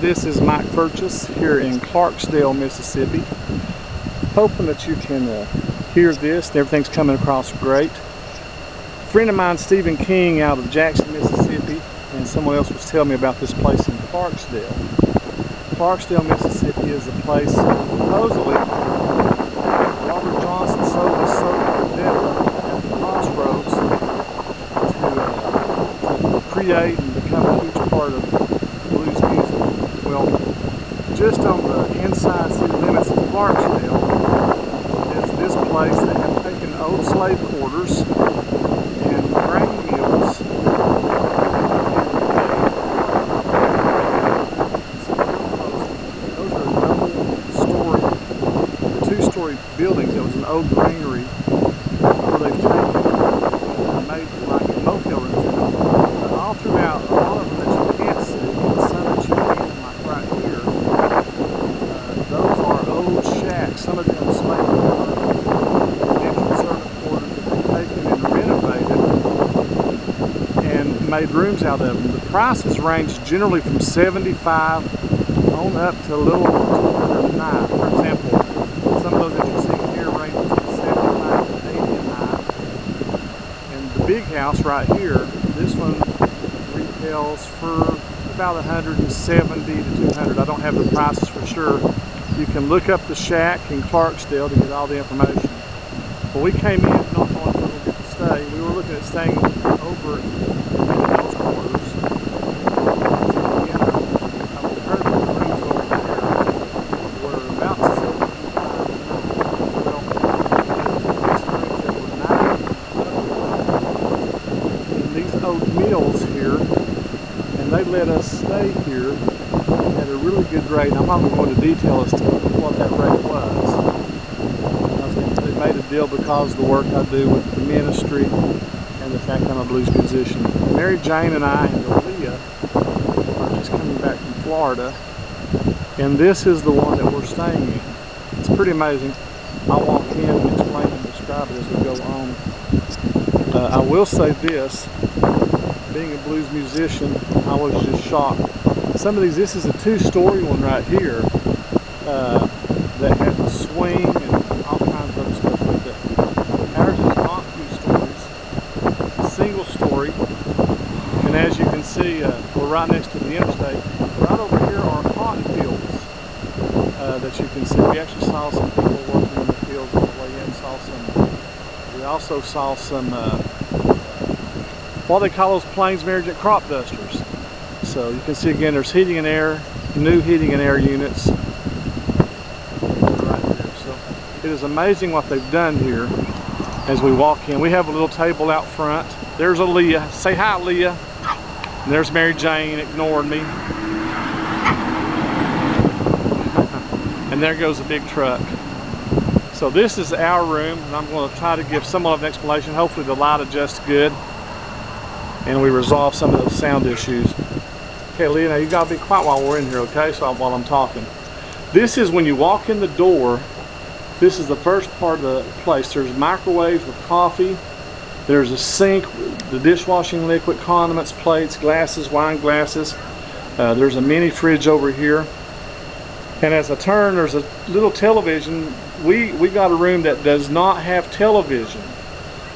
this is Mike Furches here in Clarksdale, Mississippi. Hoping that you can hear this and everything's coming across great. A friend of mine, Stephen King, out of Jackson, Mississippi, and someone else was telling me about this place in Clarksdale. Clarksdale, Mississippi is a place supposedly Robert Johnson sold his soul to the devil at the Crossroads to create and become a huge part of blues music. Well, just on the inside city limits of Clarksdale is this place. They have taken old slave quarters and grain mills. Those are double-story, two-story buildings. It was an old granary where they've taken and made like motel rooms. All throughout, a lot of them that you can't see, and some that you can, like right here, those are old shacks. Some of them slave quarters, indentured servant quarters that they've taken and renovated and made rooms out of them. The prices range generally from $75 on up to a little over $200 a night. For example, some of those that you're seeing here range between $75 and $80 a night. And the big house right here, this one retails for about $170 to $200. I don't have the prices for sure. You can look up the shack in Clarksdale to get all the information. But we came in not knowing if we were going to get to stay. We were looking at staying over in those quarters. Again, I've heard that the rooms over there were about $75 a night. Well, these rooms that were $90 in these old mills here, and they let us stay here at a really good rate. I'm not going to go into detail as to what that rate was. They made a deal because of the work I do with the ministry and the fact I'm a blues musician. Mary Jane and I and Leah are just coming back from Florida, and this is the one that we're staying in. It's pretty amazing. I'll walk in and explain and describe it as we go on. I will say this. Being a blues musician, I was just shocked. Some of these, this is a two-story one right here that has a swing and all kinds of other stuff with it. Ours is not two stories, it's a single story. And as you can see, we're right next to the interstate. Right over here are cotton fields that you can see. We actually saw some people working in the fields on the way in. We also saw some what they call those plains Mary Jane crop dusters. So you can see again there's heating and air, new heating and air units right here. So it is amazing what they've done here as we walk in. We have a little table out front. There's a Leah. Say hi, Leah. And there's Mary Jane ignoring me. And there goes a big truck. So this is our room, and I'm going to try to give somewhat of an explanation. Hopefully the light adjusts good and we resolve some of those sound issues. Okay, Leah, now you gotta be quiet while we're in here, okay? So while I'm talking. This is when you walk in the door, this is the first part of the place. There's microwaves with coffee. There's a sink, the dishwashing liquid, condiments, plates, glasses, wine glasses. There's a mini fridge over here. And as I turn, there's a little television. We got a room that does not have television,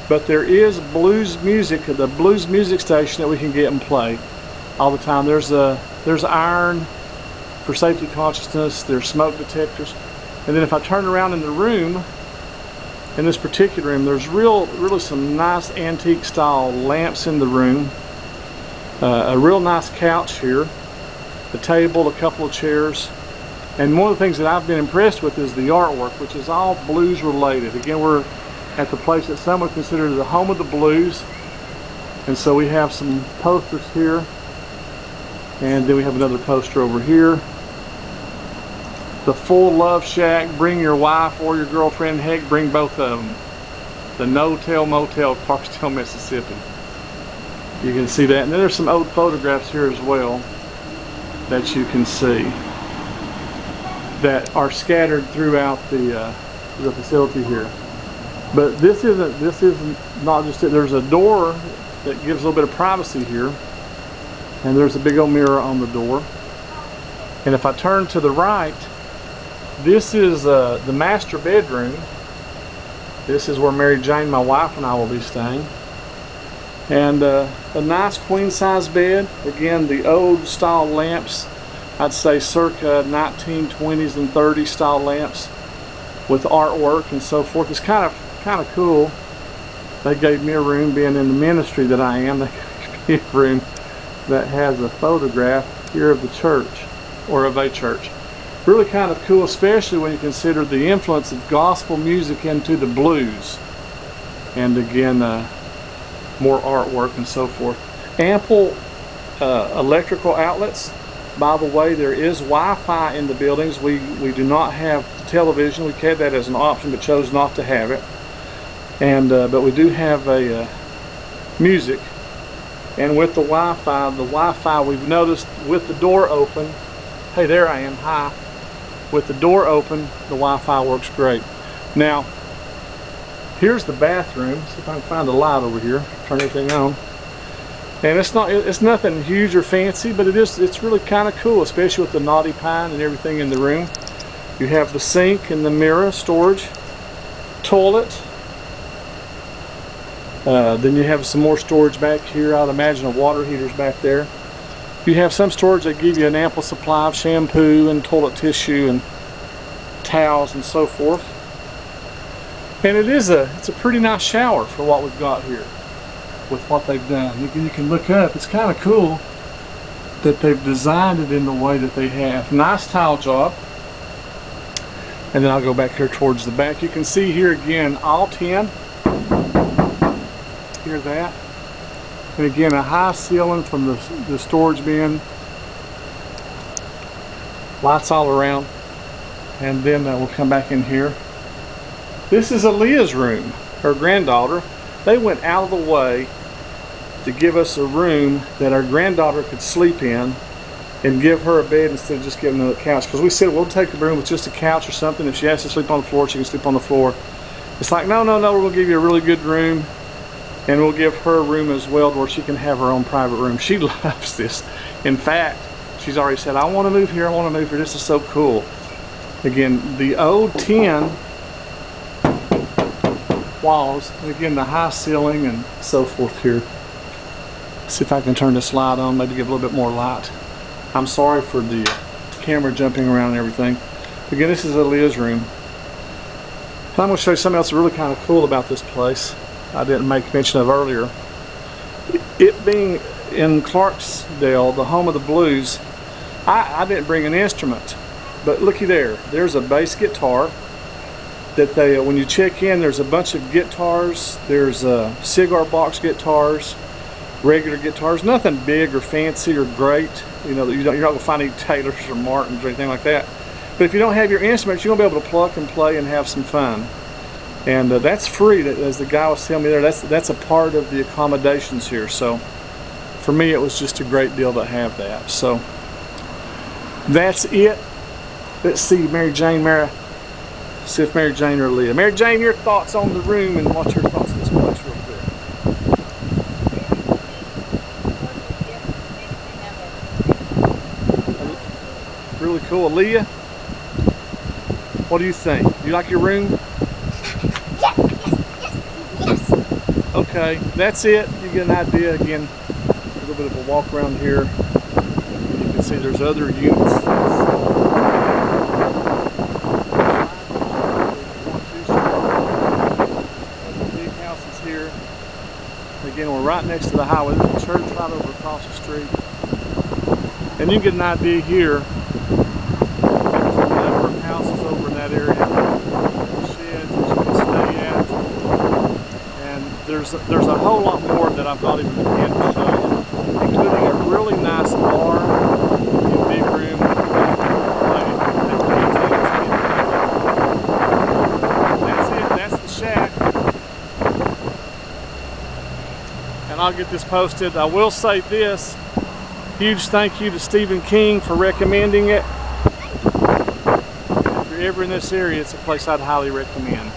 but there is blues music, the blues music station that we can get and play all the time. There's iron for safety consciousness. There's smoke detectors. And then if I turn around in the room, in this particular room, there's really some nice antique style lamps in the room. A real nice couch here, a table, a couple of chairs. And one of the things that I've been impressed with is the artwork, which is all blues related. Again, we're at the place that some would consider the home of the blues. And so we have some posters here. And then we have another poster over here. The Full Love Shack, bring your wife or your girlfriend, heck, bring both of them. The No-Tell Motel, Clarksdale, Mississippi. You can see that. And then there's some old photographs here as well that you can see that are scattered throughout the facility here. But this isn't not just it. There's a door that gives a little bit of privacy here. And there's a big old mirror on the door. And if I turn to the right, this is the master bedroom. This is where Mary Jane, my wife, and I will be staying. And a nice queen size bed. Again, the old style lamps, I'd say circa 1920s and 30s style lamps with artwork and so forth. It's kind of cool. They gave me a room, being in the ministry that I am, they gave me a room that has a photograph here of the church, or of a church. Really kind of cool, especially when you consider the influence of gospel music into the blues. And again, more artwork and so forth. Ample electrical outlets. By the way, there is Wi-Fi in the buildings. We do not have television. We had that as an option, but chose not to have it. And but we do have a music. And with the Wi-Fi we've noticed with the door open. Hey, there I am. Hi. With the door open, the Wi-Fi works great. Now, here's the bathroom. See if I can find a light over here. Turn everything on. And it's nothing huge or fancy, but it's really kind of cool, especially with the knotty pine and everything in the room. You have the sink and the mirror storage, toilet. Then you have some more storage back here. I'd imagine a water heater's back there. You have some storage that give you an ample supply of shampoo and toilet tissue and towels and so forth. And it's a pretty nice shower for what we've got here with what they've done. You can look up. It's kind of cool that they've designed it in the way that they have. Nice tile job. And then I'll go back here towards the back. You can see here again all 10. Hear that? And again, a high ceiling from the storage bin. Lights all around. And then we'll come back in here. This is Aaliyah's room, her granddaughter. They went out of the way to give us a room that our granddaughter could sleep in and give her a bed instead of just giving her a couch. Because we said we'll take a room with just a couch or something. If she has to sleep on the floor, she can sleep on the floor. It's like, no, we're going to give you a really good room. And we'll give her a room as well where she can have her own private room. She loves this. In fact, she's already said, I want to move here, I want to move here. This is so cool. Again, the old tin walls, and again, the high ceiling and so forth here. See if I can turn this light on, maybe give a little bit more light. I'm sorry for the camera jumping around and everything. Again, this is Aaliyah's room. I'm going to show you something else really kind of cool about this place I didn't make mention of earlier. It being in Clarksdale, the home of the blues, I didn't bring an instrument, but looky there. There's a bass guitar that they, when you check in, there's a bunch of guitars. There's cigar box guitars, regular guitars, nothing big or fancy or great. You know, you're not going to find any Taylors or Martins or anything like that. But if you don't have your instruments, you're going to be able to pluck and play and have some fun. And that's free, as the guy was telling me there. That's a part of the accommodations here. So for me, it was just a great deal to have that. So that's it. Let's see, Mary Jane, see if Mary Jane or Leah. Mary Jane, your thoughts on the room and what's your thoughts on this place real quick? Really cool. Leah, what do you think? You like your room? Okay, that's it. You get an idea. Again, a little bit of a walk around here. You can see there's other units. Big houses here. Again, we're right next to the highway. There's a church right over across the street. And you get an idea here. There's a number of houses over in that area. Sheds that you can stay at. There's a whole lot more that I've not even begun to show you, including a really nice bar and big room. That's it. That's the shack. And I'll get this posted. I will say this. Huge thank you to Stephen King for recommending it. If you're ever in this area, it's a place I'd highly recommend.